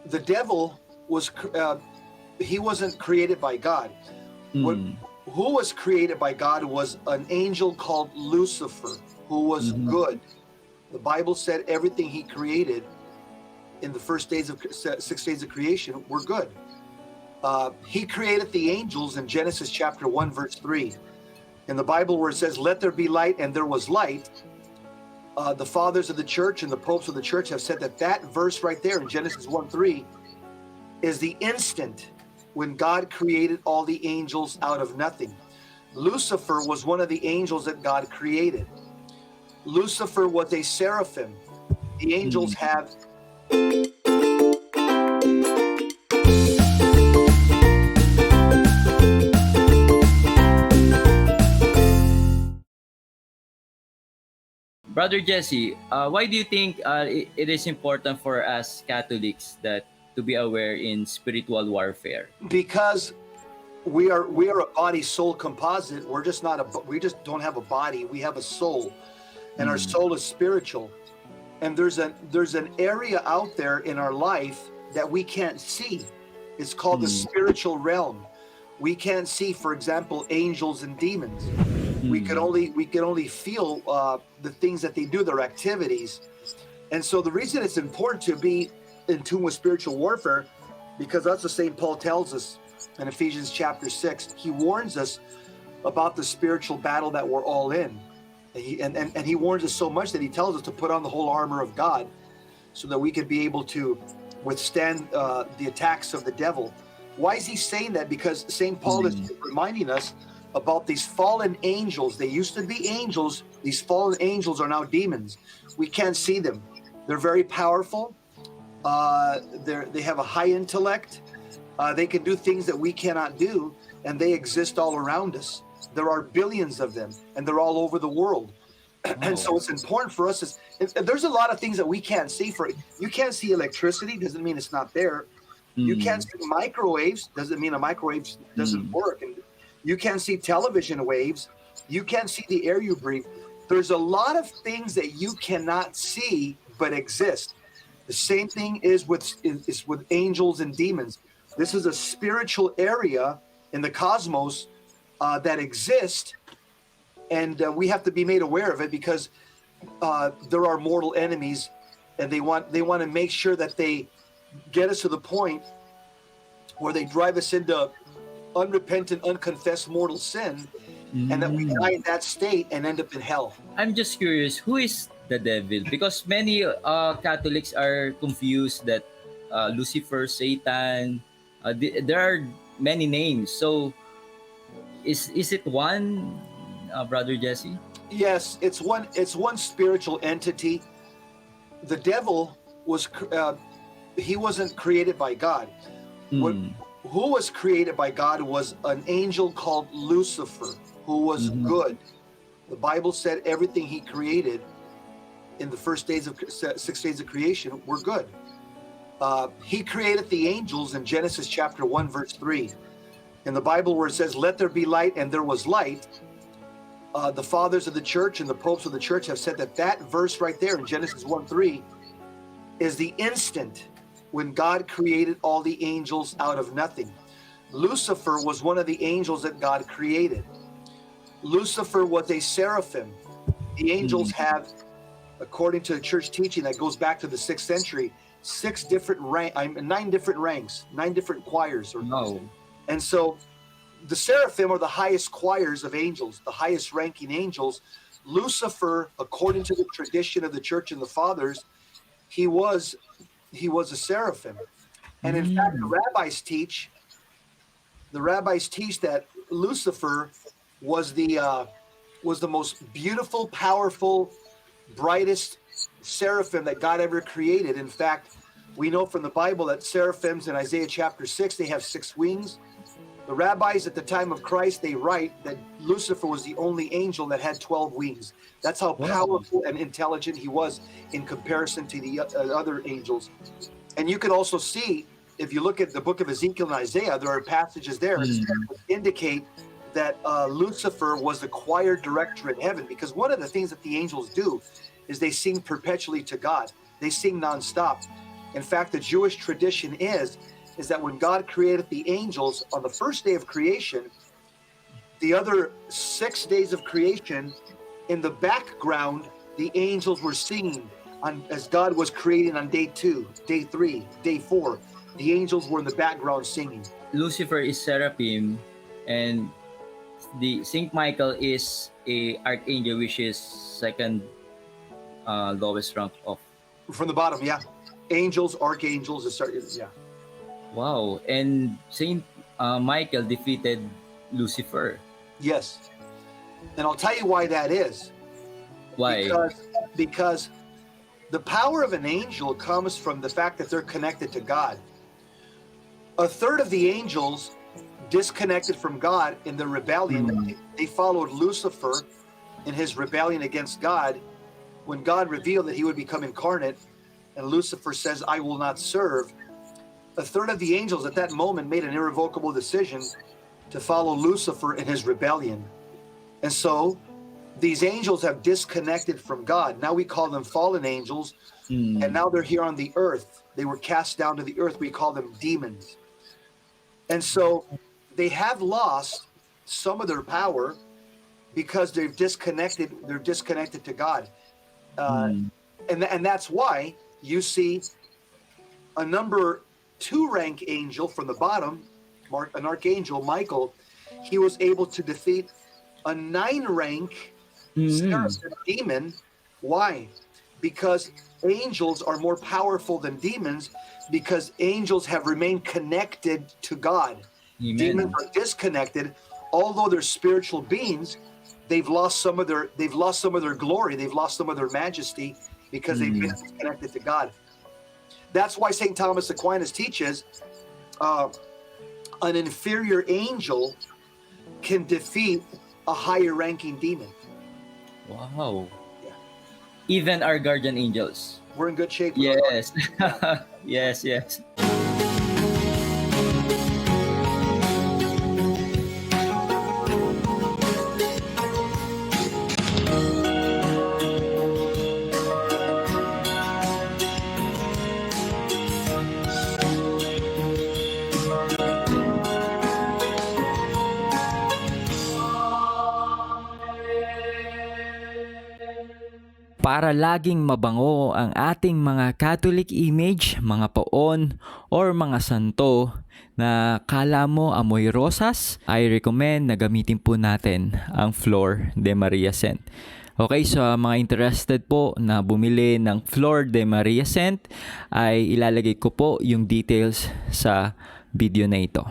the devil he wasn't created by God. What, who was created by God was an angel called Lucifer, who was good. The Bible said everything he created in the first days of 6 days of creation were good. He created the angels in Genesis chapter 1, verse 3. In the Bible where it says, let there be light, and there was light, the fathers of the church and the popes of the church have said that verse right there in Genesis 1:3 is the instant when God created all the angels out of nothing. Lucifer was one of the angels that God created. Lucifer was a seraphim. The angels have Brother Jesse, why do you think it is important for us Catholics that to be aware in spiritual warfare? because we are a body soul composite. We just don't have a body, we have a soul, and our soul is spiritual. And there's an area out there in our life that we can't see. It's called the spiritual realm. We can't see, for example, angels and demons. We can only feel the things that they do, their activities. And so the reason it's important to be in tune with spiritual warfare, because that's what St. Paul tells us in Ephesians chapter 6. He warns us about the spiritual battle that we're all in. And he warns us so much that he tells us to put on the whole armor of God so that we can be able to withstand the attacks of the devil. Why is he saying that? Because St. Paul is reminding us about these fallen angels. They used to be angels. These fallen angels are now demons. We can't see them. They're very powerful. They have a high intellect. They can do things that we cannot do, and they exist all around us. There are billions of them, and they're all over the world. And so it's important for us. There's a lot of things that we can't see. You can't see electricity, doesn't mean it's not there. You can't see microwaves, doesn't mean a microwave doesn't work. And you can't see television waves. You can't see the air you breathe. There's a lot of things that you cannot see but exist. The same thing is with angels and demons. This is a spiritual area in the cosmos that exists, and we have to be made aware of it, because there are mortal enemies, and they want to make sure that they get us to the point where they drive us into unrepentant, unconfessed mortal sin, and that we die in that state and end up in hell. I'm just curious, who is the devil? Because many Catholics are confused that Lucifer, Satan, there are many names. So is it one, Brother Jesse? Yes, it's one spiritual entity. The devil he wasn't created by God. Who was created by God was an angel called Lucifer, who was good. The Bible said everything he created in the first days of 6 days of creation were good. He created the angels in Genesis chapter 1, verse 3. In the Bible where it says, let there be light, and there was light, the fathers of the church and the popes of the church have said that verse right there in Genesis 1:3 is the instant when God created all the angels out of nothing. Lucifer was one of the angels that God created. Lucifer was a seraphim. The angels have, according to the church teaching that goes back to the 6th century, 9 different ranks, 9 different choirs. And so the seraphim are the highest choirs of angels, the highest ranking angels. Lucifer, according to the tradition of the church and the fathers, he was a seraphim. And in fact, the rabbis teach that Lucifer was the most beautiful, powerful, brightest seraphim that God ever created. In fact, we know from the Bible that seraphims in Isaiah chapter 6, they have 6 wings. The rabbis at the time of Christ, they write that Lucifer was the only angel that had 12 wings. That's how powerful and intelligent he was in comparison to the other angels. And you can also see, if you look at the book of Ezekiel and Isaiah, there are passages there that indicate that Lucifer was the choir director in heaven, because one of the things that the angels do is they sing perpetually to God. They sing nonstop. In fact, the Jewish tradition is that when God created the angels on the first day of creation, the other 6 days of creation, in the background, the angels were singing as God was creating on day 2, day 3, day 4. The angels were in the background singing. Lucifer is seraphim, and the Saint Michael is a archangel, which is second lowest rank of. From the bottom, yeah. Angels, archangels, yeah. Wow. And Saint Michael defeated Lucifer. Yes. And I'll tell you why that is. Why? Because the power of an angel comes from the fact that they're connected to God. A third of the angels disconnected from God in their rebellion. They followed Lucifer in his rebellion against God. When God revealed that he would become incarnate, and Lucifer says, I will not serve, a third of the angels at that moment made an irrevocable decision to follow Lucifer in his rebellion. And so these angels have disconnected from God. Now we call them fallen angels, and now they're here on the earth. They were cast down to the earth. We call them demons. And so they have lost some of their power because they're disconnected to God. And that's why you see a number 2 rank angel from the bottom, an archangel, Michael. He was able to defeat a 9 rank seraphim demon. Why? Because angels are more powerful than demons, because angels have remained connected to God. Amen. Demons are disconnected. Although they're spiritual beings, they've lost some of their glory, they've lost some of their majesty because they've been disconnected to God. That's why St. Thomas Aquinas teaches an inferior angel can defeat a higher ranking demon. Wow. Yeah. Even our guardian angels. We're in good shape. Yes. Yes. Para laging mabango ang ating mga Catholic image, mga poon, or mga santo na kala mo amoy rosas, I recommend na gamitin po natin ang Flor de Maria Scent. Okay, so mga interested po na bumili ng Flor de Maria Scent, ay ilalagay ko po yung details sa video na ito.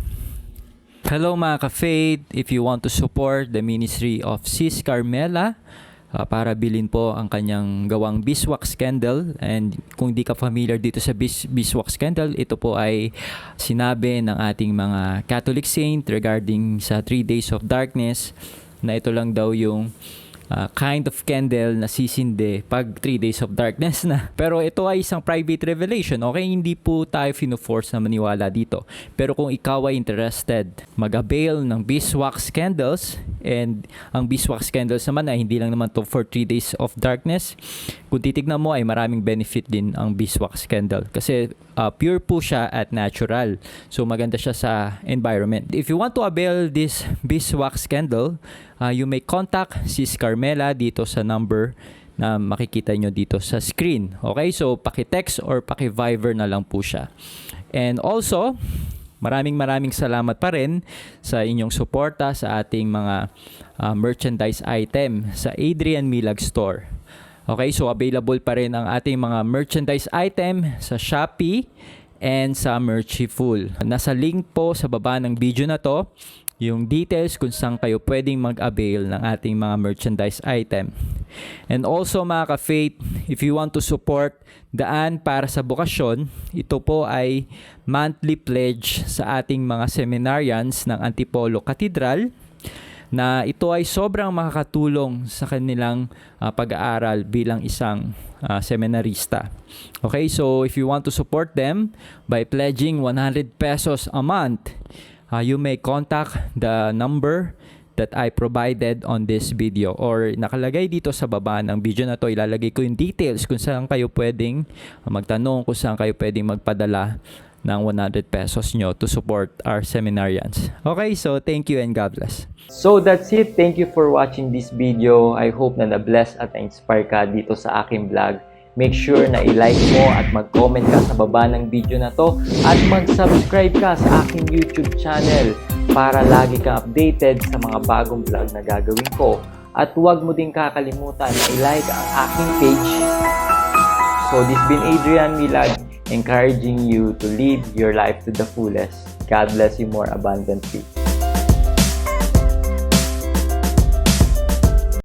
Hello mga ka-faith, if you want to support the ministry of Sis Carmela, para bilhin po ang kanyang gawang beeswax candle, and kung di ka familiar dito sa beeswax candle, ito po ay sinabi ng ating mga Catholic saint regarding sa 3 days of darkness, na ito lang daw yung kind of candle na sisindi pag 3 days of darkness na. Pero ito ay isang private revelation, okay? Hindi po tayo fino-force na maniwala dito. Pero kung ikaw ay interested mag-avail ng beeswax candles, and ang beeswax candles naman ay hindi lang naman to for 3 days of darkness. Kung titignan mo ay maraming benefit din ang beeswax candle kasi pure po siya at natural. So maganda siya sa environment. If you want to avail this beeswax candle, you may contact Sis Carmela dito sa number na makikita nyo dito sa screen. Okay, so paki-text or paki-Viber na lang po siya. And also, maraming salamat pa rin sa inyong suporta sa ating mga merchandise item sa Adrian Milag Store. Okay, so available pa rin ang ating mga merchandise item sa Shopee and sa Merchiful. Nasa link po sa baba ng video na to yung details kung saan kayo pwedeng mag-avail ng ating mga merchandise item. And also mga ka-faith, if you want to support Daan para sa Bokasyon, ito po ay monthly pledge sa ating mga seminarians ng Antipolo Cathedral, na ito ay sobrang makakatulong sa kanilang pag-aaral bilang isang seminarista. Okay, so if you want to support them by pledging 100 pesos a month, you may contact the number that I provided on this video, or nakalagay dito sa baba ng video na to. Ilalagay ko yung details kung saan kayo pwedeng magtanong, kung saan kayo pwedeng magpadala ng 100 pesos nyo to support our seminarians. Okay, so thank you and God bless. So that's it. Thank you for watching this video. I hope na na-bless at na-inspire ka dito sa aking vlog. Make sure na i-like mo at mag-comment ka sa baba ng video na to at mag-subscribe ka sa aking YouTube channel para lagi ka updated sa mga bagong vlog na gagawin ko. At huwag mo din kakalimutan na i-like ang aking page. So this been Adrian, Milag, encouraging you to live your life to the fullest. God bless you more abundantly.